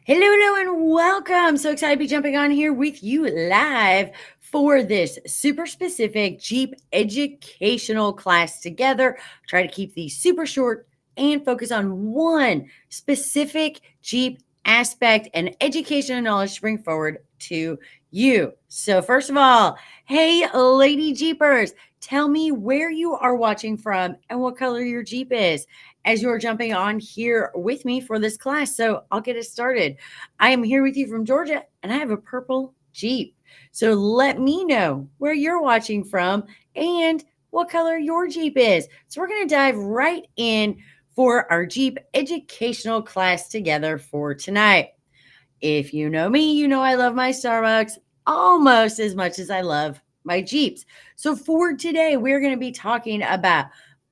Hello, hello, and welcome. So excited to be jumping on here with you live for this super specific Jeep educational class together. Try to keep these super short and focus on one specific Jeep aspect and education and knowledge to bring forward to you. So, first of all, hey, Lady Jeepers, tell me where you are watching from and what color your Jeep is as you're jumping on here with me for this class. So I'll get it started. I am here with you from Georgia and I have a purple Jeep. So let me know where you're watching from and what color your Jeep is. So we're going to dive right in for our Jeep educational class together for tonight. If you know me, you know I love my Starbucks almost as much as I love my Jeeps. So for today, we're going to be talking about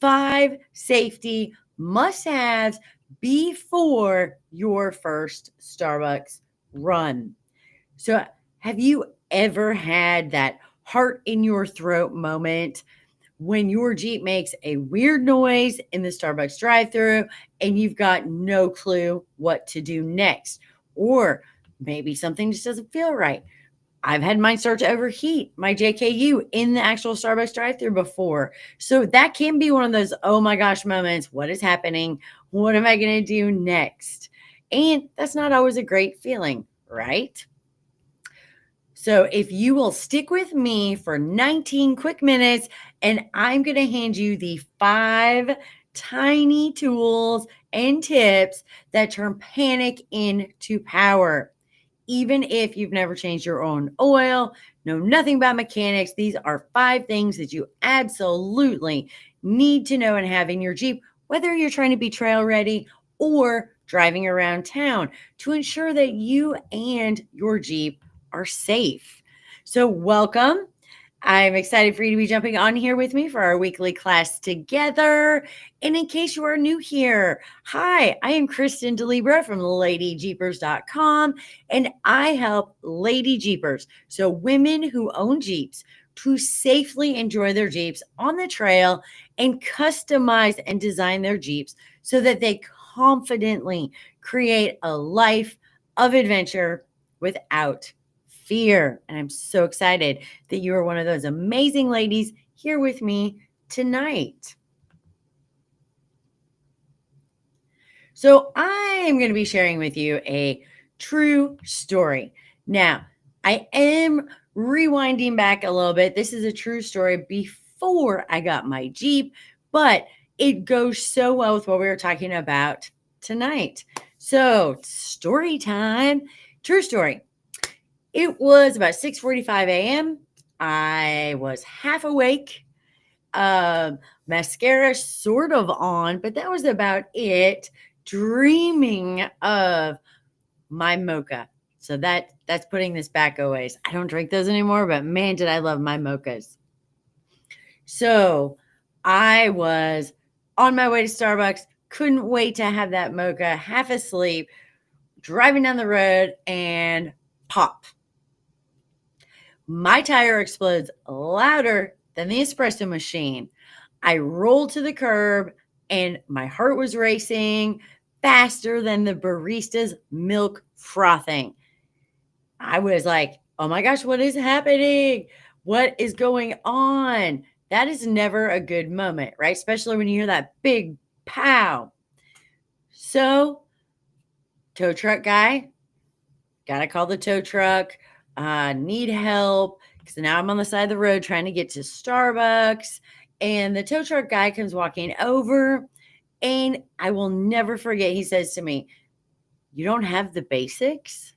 5 safety must haves before your first Starbucks run. So, have you ever had that heart in your throat moment when your Jeep makes a weird noise in the Starbucks drive through and you've got no clue what to do next? Or maybe something just doesn't feel right. I've had mine start to overheat, my JKU in the actual Starbucks drive-through before. So that can be one of those, oh my gosh moments. What is happening? What am I going to do next? And that's not always a great feeling, right? So if you will stick with me for 19 quick minutes, and I'm going to hand you the 5 tiny tools and tips that turn panic into power. Even if you've never changed your own oil, know nothing about mechanics, these are 5 things that you absolutely need to know and have in your Jeep, whether you're trying to be trail ready or driving around town to ensure that you and your Jeep are safe. So, welcome. I'm excited for you to be jumping on here with me for our weekly class together. And in case you are new here, hi, I am Kristen DeLibra from LadyJeepers.com, and I help Lady Jeepers, so women who own Jeeps, to safely enjoy their Jeeps on the trail and customize and design their Jeeps so that they confidently create a life of adventure without fear. And I'm so excited that you are one of those amazing ladies here with me tonight. So, I am going to be sharing with you a true story. Now, I am rewinding back a little bit. This is a true story before I got my Jeep, but it goes so well with what we were talking about tonight. So, story time. True story. It was about 6:45 a.m. I was half awake. Mascara sort of on, but that was about it. Dreaming of my mocha. So that's putting this back a ways. I don't drink those anymore, but man, did I love my mochas. So I was on my way to Starbucks, couldn't wait to have that mocha, half asleep, driving down the road, and pop. My tire explodes louder than the espresso machine. I rolled to the curb and my heart was racing faster than the barista's milk frothing. I was like, oh my gosh, what is happening? What is going on? That is never a good moment, right? Especially when you hear that big pow. So, tow truck guy, gotta call the tow truck. Need help because now I'm on the side of the road trying to get to Starbucks. And the tow truck guy comes walking over, and I will never forget. He says to me, "You don't have the basics?"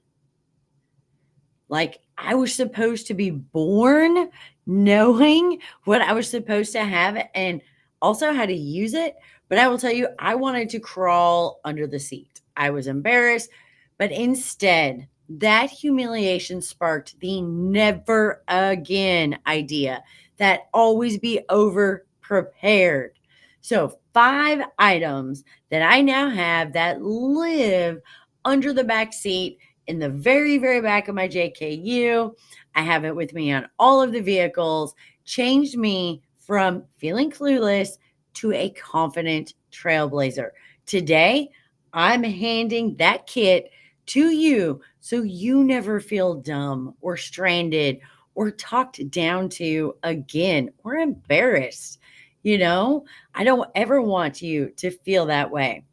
Like I was supposed to be born knowing what I was supposed to have and also how to use it. But I will tell you, I wanted to crawl under the seat. I was embarrassed, but instead, that humiliation sparked the never again idea that always be over prepared. So, 5 items that I now have that live under the back seat in the very, very back of my JKU. I have it with me on all of the vehicles, changed me from feeling clueless to a confident trailblazer. Today, I'm handing that kit to you so you never feel dumb or stranded or talked down to again or embarrassed. I don't ever want you to feel that way.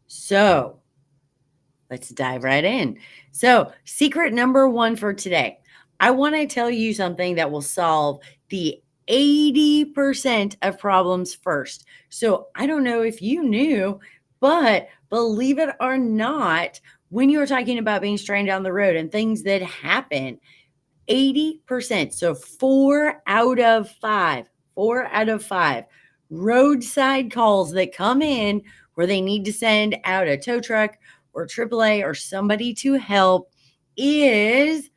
So let's dive right in. So, secret number one for today, I want to tell you something that will solve the 80% of problems first. So, I don't know if you knew, but believe it or not, when you were talking about being stranded on the road and things that happen, 80%, so 4 out of 5 roadside calls that come in where they need to send out a tow truck or AAA or somebody to help is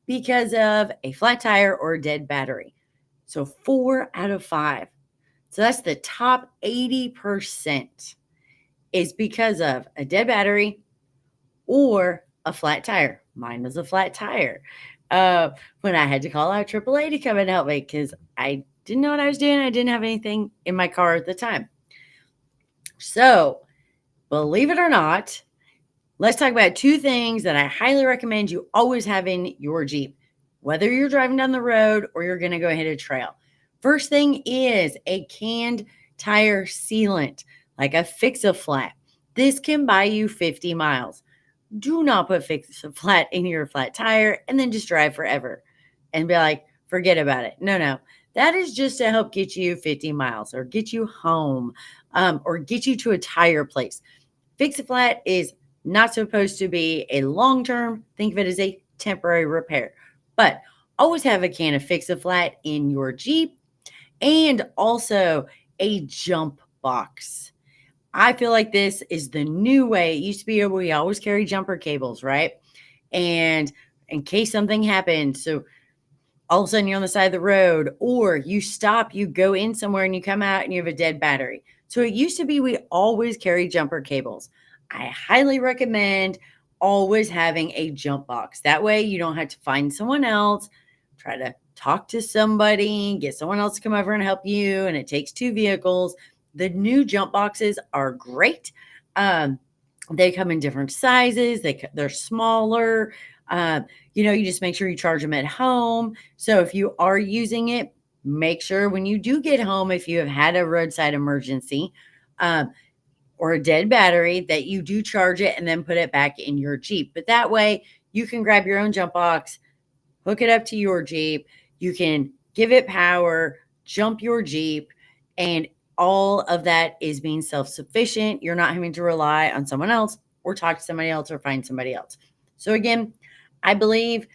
because of a flat tire or a dead battery. So 4 out of 5. So that's the top 80% is because of a dead battery or a flat tire. Mine was a flat tire. When I had to call out AAA to come and help me because I didn't know what I was doing. I didn't have anything in my car at the time. So, believe it or not, let's talk about 2 things that I highly recommend you always have in your Jeep, whether you're driving down the road or you're going to go hit a trail. First thing is a canned tire sealant, like a Fix-A-Flat. This can buy you 50 miles. Do not put Fix-A-Flat in your flat tire and then just drive forever and be like, forget about it. No, no. That is just to help get you 50 miles or get you home or get you to a tire place. Fix-A-Flat is not supposed to be a long term. Think of it as a temporary repair. But always have a can of Fix-A-Flat in your Jeep and also a jump box. I feel like this is the new way. It used to be we always carry jumper cables, right? And in case something happens, so all of a sudden you're on the side of the road or you stop, you go in somewhere and you come out and you have a dead battery. So it used to be we always carry jumper cables. I highly recommend always having a jump box. That way you don't have to find someone else, try to talk to somebody, get someone else to come over and help you, and it takes 2 vehicles. The new jump boxes are great. They come in different sizes. They're smaller. You just make sure you charge them at home. So if you are using it, make sure when you do get home, if you have had a roadside emergency or a dead battery, that you do charge it and then put it back in your Jeep. But that way you can grab your own jump box, hook it up to your Jeep. You can give it power, jump your Jeep, and all of that is being self-sufficient. You're not having to rely on someone else or talk to somebody else or find somebody else. So again, I believe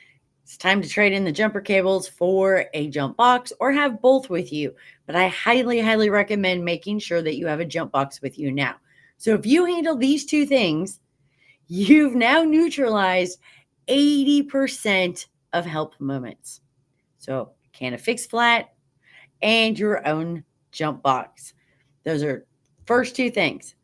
it's time to trade in the jumper cables for a jump box or have both with you. But I highly, highly recommend making sure that you have a jump box with you now. So if you handle these 2 things, you've now neutralized 80% of help moments. So can of Fix-Flat and your own jump box. Those are first 2 things.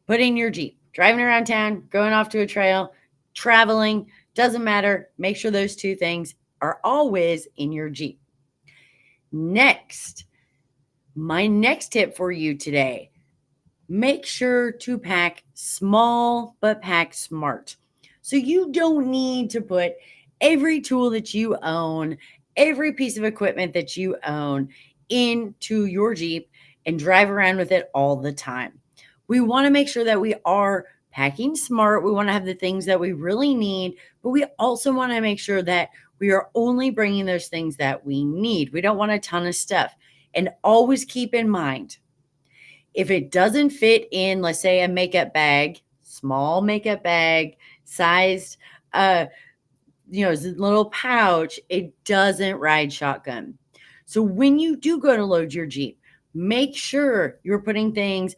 Put in your Jeep, driving around town, going off to a trail, traveling, doesn't matter. Make sure those 2 things are always in your Jeep. Next, my next tip for you today, make sure to pack small, but pack smart. So you don't need to put every tool that you own, every piece of equipment that you own into your Jeep and drive around with it all the time. We want to make sure that we are packing smart. We want to have the things that we really need, but we also want to make sure that we are only bringing those things that we need. We don't want a ton of stuff. And always keep in mind, if it doesn't fit in, let's say a makeup bag, small makeup bag, sized, little pouch, it doesn't ride shotgun. So when you do go to load your Jeep, make sure you're putting things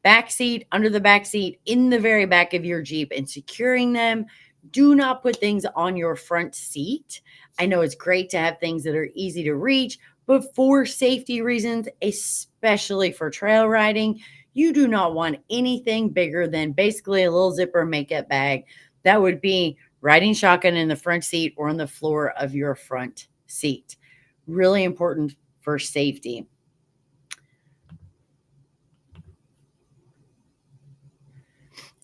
back seat, under the back seat, in the very back of your Jeep and securing them. Do not put things on your front seat. I know it's great to have things that are easy to reach, but for safety reasons, especially for trail riding, you do not want anything bigger than basically a little zipper makeup bag that would be riding shotgun in the front seat or on the floor of your front seat. Really important for safety.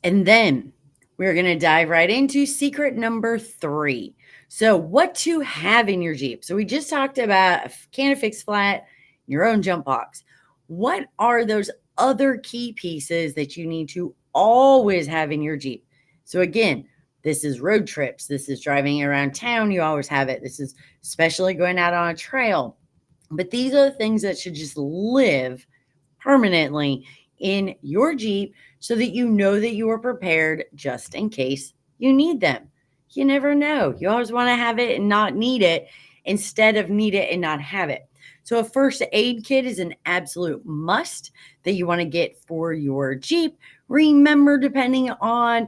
And then We're going to dive right into secret number 3. So, what to have in your Jeep. So, we just talked about a can of fix flat, your own jump box. What are those other key pieces that you need to always have in your Jeep? So, again, this is road trips. This is driving around town. You always have it. This is especially going out on a trail. But these are the things that should just live permanently in your Jeep so that you know that you are prepared just in case you need them. You never know. You always want to have it and not need it instead of need it and not have it. So, a first aid kit is an absolute must that you want to get for your Jeep. Remember, depending on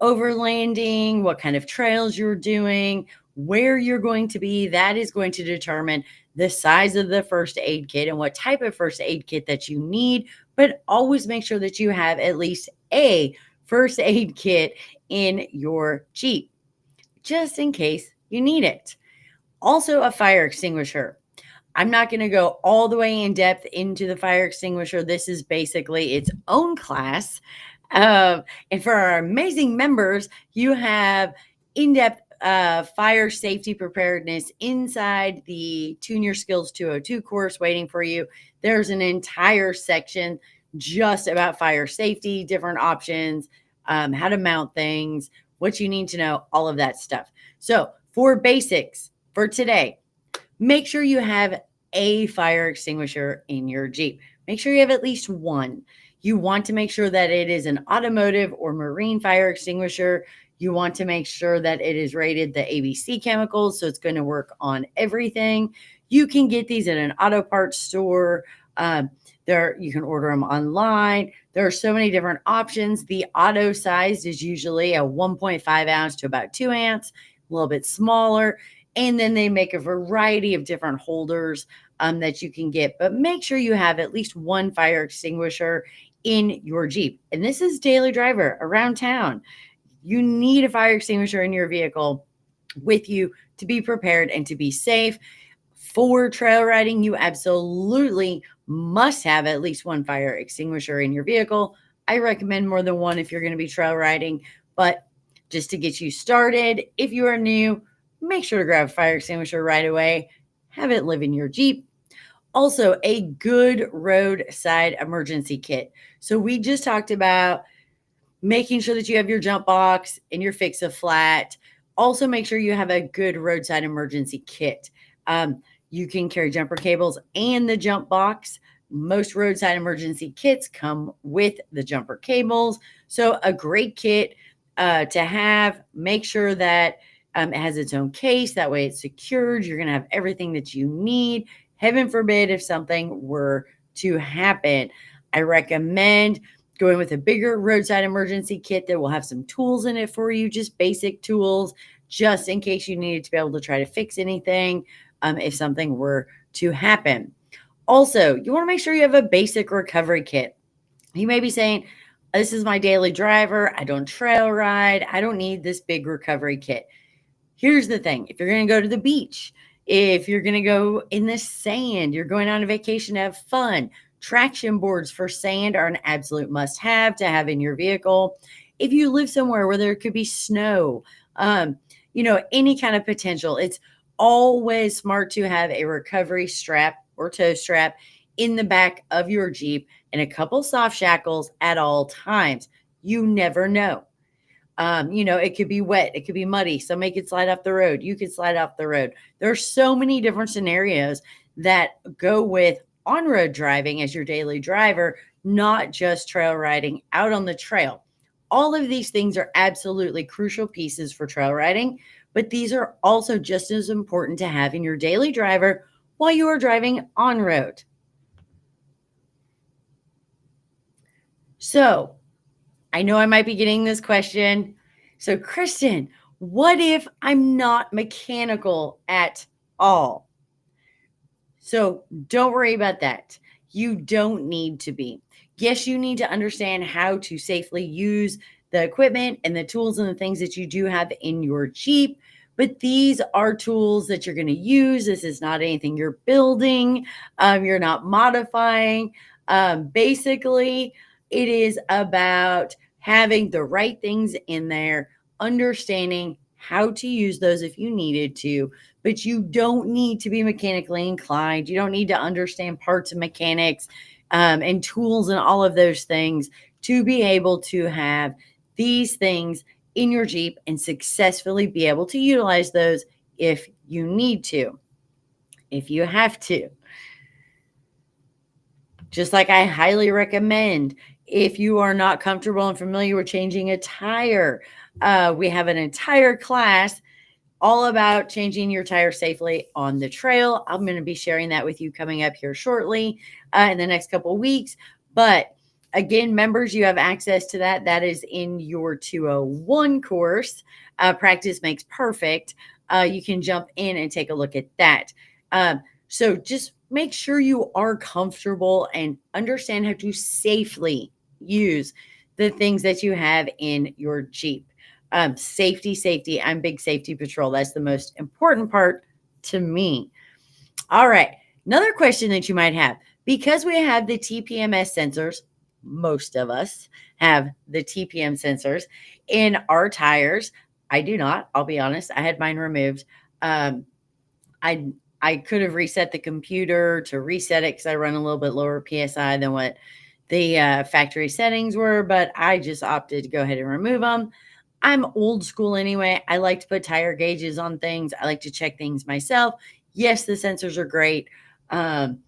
overlanding, what kind of trails you're doing, where you're going to be, that is going to determine the size of the first aid kit and what type of first aid kit that you need. But always make sure that you have at least a first aid kit in your Jeep, just in case you need it. Also, a fire extinguisher. I'm not going to go all the way in depth into the fire extinguisher. This is basically its own class. And for our amazing members, you have in depth fire safety preparedness inside the Tune Your Skills 202 course waiting for you. There's an entire section just about fire safety, different options, how to mount things, what you need to know, all of that stuff. So, for basics for today, make sure you have a fire extinguisher in your Jeep. Make sure you have at least one. You want to make sure that it is an automotive or marine fire extinguisher. You want to make sure that it is rated the ABC chemicals, so it's going to work on everything. You can get these at an auto parts store. You can order them online. There are so many different options. The auto size is usually a 1.5 ounce to about 2 ounce, a little bit smaller. And then they make a variety of different holders that you can get. But make sure you have at least one fire extinguisher in your Jeep. And this is daily driver around town. You need a fire extinguisher in your vehicle with you to be prepared and to be safe. For trail riding, you absolutely must have at least one fire extinguisher in your vehicle. I recommend more than one if you're going to be trail riding, but just to get you started, if you are new, make sure to grab a fire extinguisher right away. Have it live in your Jeep. Also, a good roadside emergency kit. So we just talked about making sure that you have your jump box and your Fix-A-Flat. Also, make sure you have a good roadside emergency kit. You can carry jumper cables and the jump box. Most roadside emergency kits come with the jumper cables. So a great kit to have. Make sure that it has its own case. That way it's secured. You're going to have everything that you need. Heaven forbid if something were to happen. I recommend going with a bigger roadside emergency kit that will have some tools in it for you, just basic tools, just in case you needed to be able to try to fix anything if something were to happen. Also, you want to make sure you have a basic recovery kit. You may be saying, this is my daily driver. I don't trail ride. I don't need this big recovery kit. Here's the thing. If you're going to go to the beach, if you're going to go in the sand, you're going on a vacation to have fun, traction boards for sand are an absolute must-have to have in your vehicle. If you live somewhere where there could be snow, any kind of potential, it's always smart to have a recovery strap or tow strap in the back of your Jeep and a couple soft shackles at all times. You never know. It could be wet, it could be muddy. Somebody could slide off the road. You could slide off the road. There are so many different scenarios that go with on-road driving as your daily driver, not just trail riding out on the trail. All of these things are absolutely crucial pieces for trail riding, but these are also just as important to have in your daily driver while you are driving on-road. So, I know I might be getting this question. So, Kristen, what if I'm not mechanical at all? So, don't worry about that. You don't need to be. Yes, you need to understand how to safely use the equipment and the tools and the things that you do have in your Jeep, but these are tools that you're going to use. This is not anything you're building, you're not modifying. Basically, it is about having the right things in there, understanding how to use those if you needed to, but you don't need to be mechanically inclined. You don't need to understand parts of mechanics and tools and all of those things to be able to have these things in your Jeep and successfully be able to utilize those if you need to, if you have to. Just like I highly recommend if you are not comfortable and familiar with changing a tire, we have an entire class all about changing your tire safely on the trail. I'm going to be sharing that with you coming up here shortly in the next couple of weeks. But again, members, you have access to that. That is in your 201 course. Practice makes perfect. You can jump in and take a look at that. So just make sure you are comfortable and understand how to safely use the things that you have in your Jeep. Safety, safety. I'm big safety patrol. That's the most important part to me. All right. Another question that you might have, because we have the TPMS sensors, most of us have the TPM sensors in our tires. I do not. I'll be honest. I had mine removed. Um, I I could have reset the computer to reset it because I run a little bit lower PSI than what the factory settings were, but I just opted to go ahead and remove them. I'm old school anyway. I like to put tire gauges on things. I like to check things myself. Yes, the sensors are great. Um,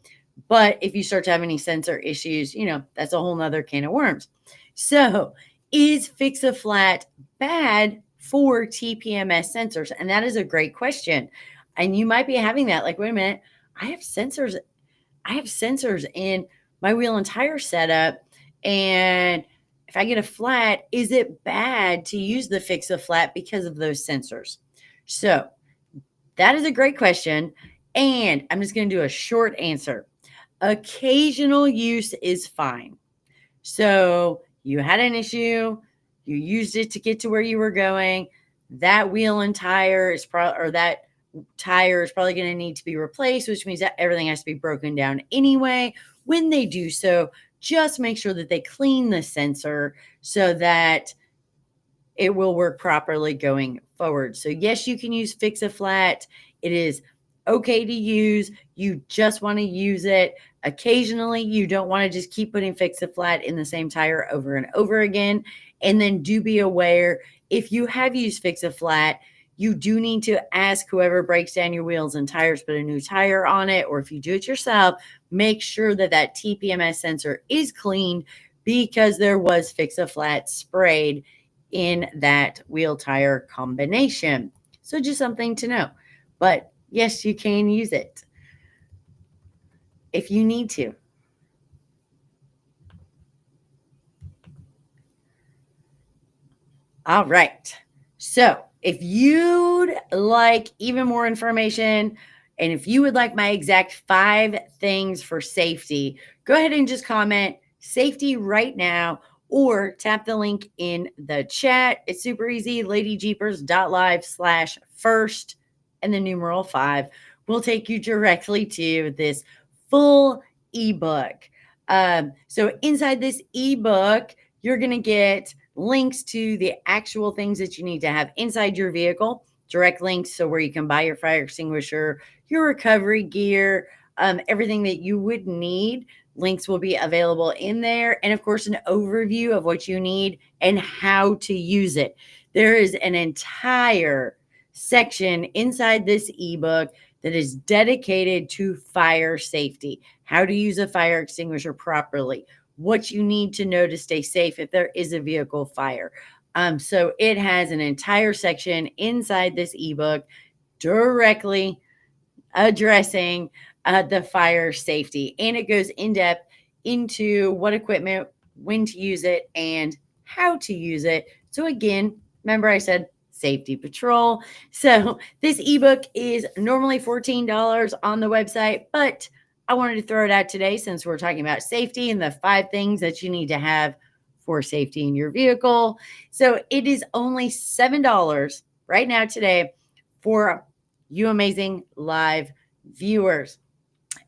but if you start to have any sensor issues, that's a whole nother can of worms. So, is Fix a Flat bad for TPMS sensors? And that is a great question. And you might be having that like, wait a minute, I have sensors. I have sensors in my wheel and tire setup. And if I get a flat, is it bad to use the Fix a Flat because of those sensors? So that is a great question. And I'm just going to do a short answer. Occasional use is fine. So you had an issue, you used it to get to where you were going. That wheel and tire is probably, or that tire is probably going to need to be replaced, which means that everything has to be broken down anyway. When they do so, just make sure that they clean the sensor so that it will work properly going forward. So yes, you can use Fix a Flat. It is okay to use. You just want to use it occasionally. You don't want to just keep putting Fix a Flat in the same tire over and over again. And then do be aware, if you have used Fix a Flat, you do need to ask whoever breaks down your wheels and tires, put a new tire on it, or if you do it yourself, make sure that that TPMS sensor is cleaned because there was Fix a Flat sprayed in that wheel tire combination. So just something to know. But yes, you can use it if you need to. All right. So if you'd like even more information, and if you would like my exact 5 things for safety, go ahead and just comment safety right now or tap the link in the chat. It's super easy. ladyjeepers.live/first and the numeral 5 will take you directly to this full ebook. So inside this ebook, you're going to get links to the actual things that you need to have inside your vehicle, direct links so where you can buy your fire extinguisher, your recovery gear, everything that you would need. Links will be available in there. And of course, an overview of what you need and how to use it. There is an entire section inside this ebook that is dedicated to fire safety, how to use a fire extinguisher properly, what you need to know to stay safe if there is a vehicle fire. So it has an entire section inside this ebook directly addressing the fire safety. And it goes in depth into what equipment, when to use it, and how to use it. So again, remember I said safety patrol. So this ebook is normally $14 on the website, but I wanted to throw it out today since we're talking about safety and the 5 things that you need to have for safety in your vehicle. So it is only $7 right now today for you amazing live viewers.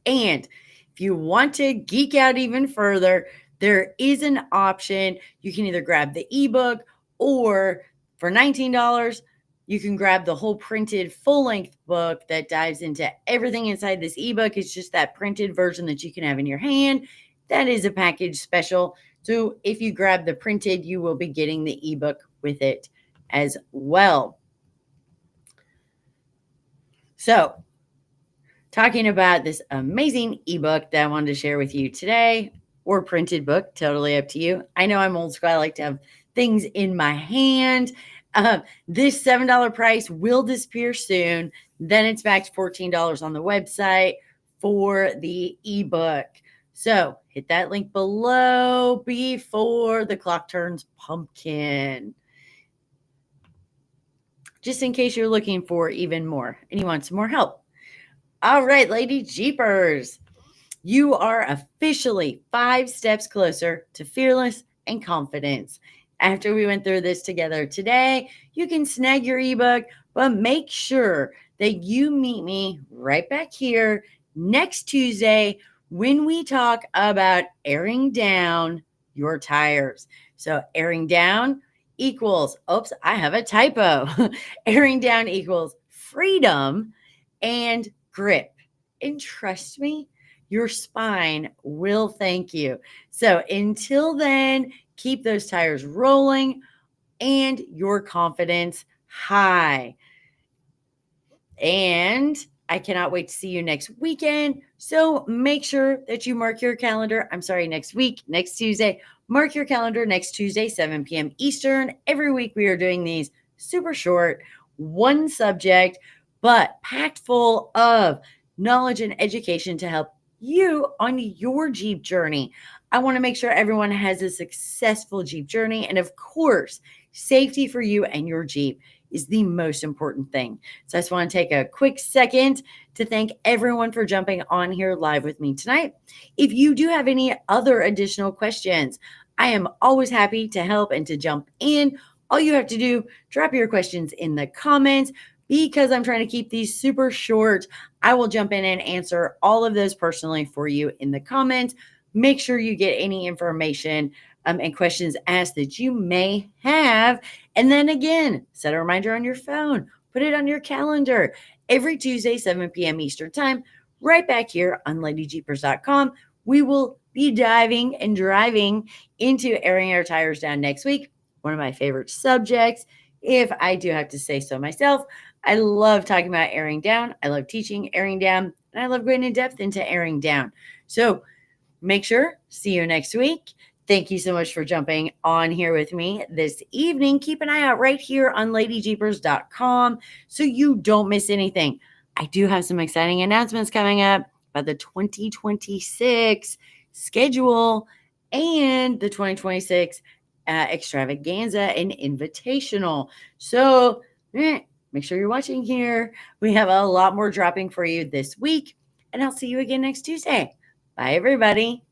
And if you want to geek out even further, there is an option. You can either grab the ebook, or for $19, you can grab the whole printed full-length book that dives into everything inside this ebook. It's just that printed version that you can have in your hand. That is a package special. So if you grab the printed, you will be getting the ebook with it as well. So, talking about this amazing ebook that I wanted to share with you today, or printed book, totally up to you. I know I'm old school. I like to have things in my hand. This $7 price will disappear soon. Then it's back to $14 on the website for the ebook. So hit that link below before the clock turns pumpkin, just in case you're looking for even more and you want some more help. All right, Lady Jeepers, you are officially 5 steps closer to fearless and confidence. After we went through this together today, you can snag your ebook, but make sure that you meet me right back here next Tuesday when we talk about airing down your tires. So, airing down equals, oops, I have a typo. Airing down equals freedom and grip. And trust me, your spine will thank you. So until then, keep those tires rolling and your confidence high. And I cannot wait to see you next weekend. So make sure that you mark your calendar. I'm sorry, next week, next Tuesday. Mark your calendar next Tuesday, 7 p.m. Eastern. Every week we are doing these super short, one subject, but packed full of knowledge and education to help you on your Jeep journey. I want to make sure everyone has a successful Jeep journey. And of course, safety for you and your Jeep is the most important thing. So I just want to take a quick second to thank everyone for jumping on here live with me tonight. If you do have any other additional questions, I am always happy to help and to jump in. All you have to do, drop your questions in the comments. Because I'm trying to keep these super short, I will jump in and answer all of those personally for you in the comments. Make sure you get any information and questions asked that you may have. And then again, set a reminder on your phone, put it on your calendar every Tuesday, 7 p.m. Eastern Time, right back here on LadyJeepers.com. We will be diving and driving into airing our tires down next week. One of my favorite subjects, if I do have to say so myself. I love talking about airing down. I love teaching airing down, and I love going in depth into airing down. So make sure, see you next week. Thank you so much for jumping on here with me this evening. Keep an eye out right here on LadyJeepers.com so you don't miss anything. I do have some exciting announcements coming up about the 2026 schedule and the 2026 extravaganza and invitational. So make sure you're watching here. We have a lot more dropping for you this week, and I'll see you again next Tuesday. Bye, everybody.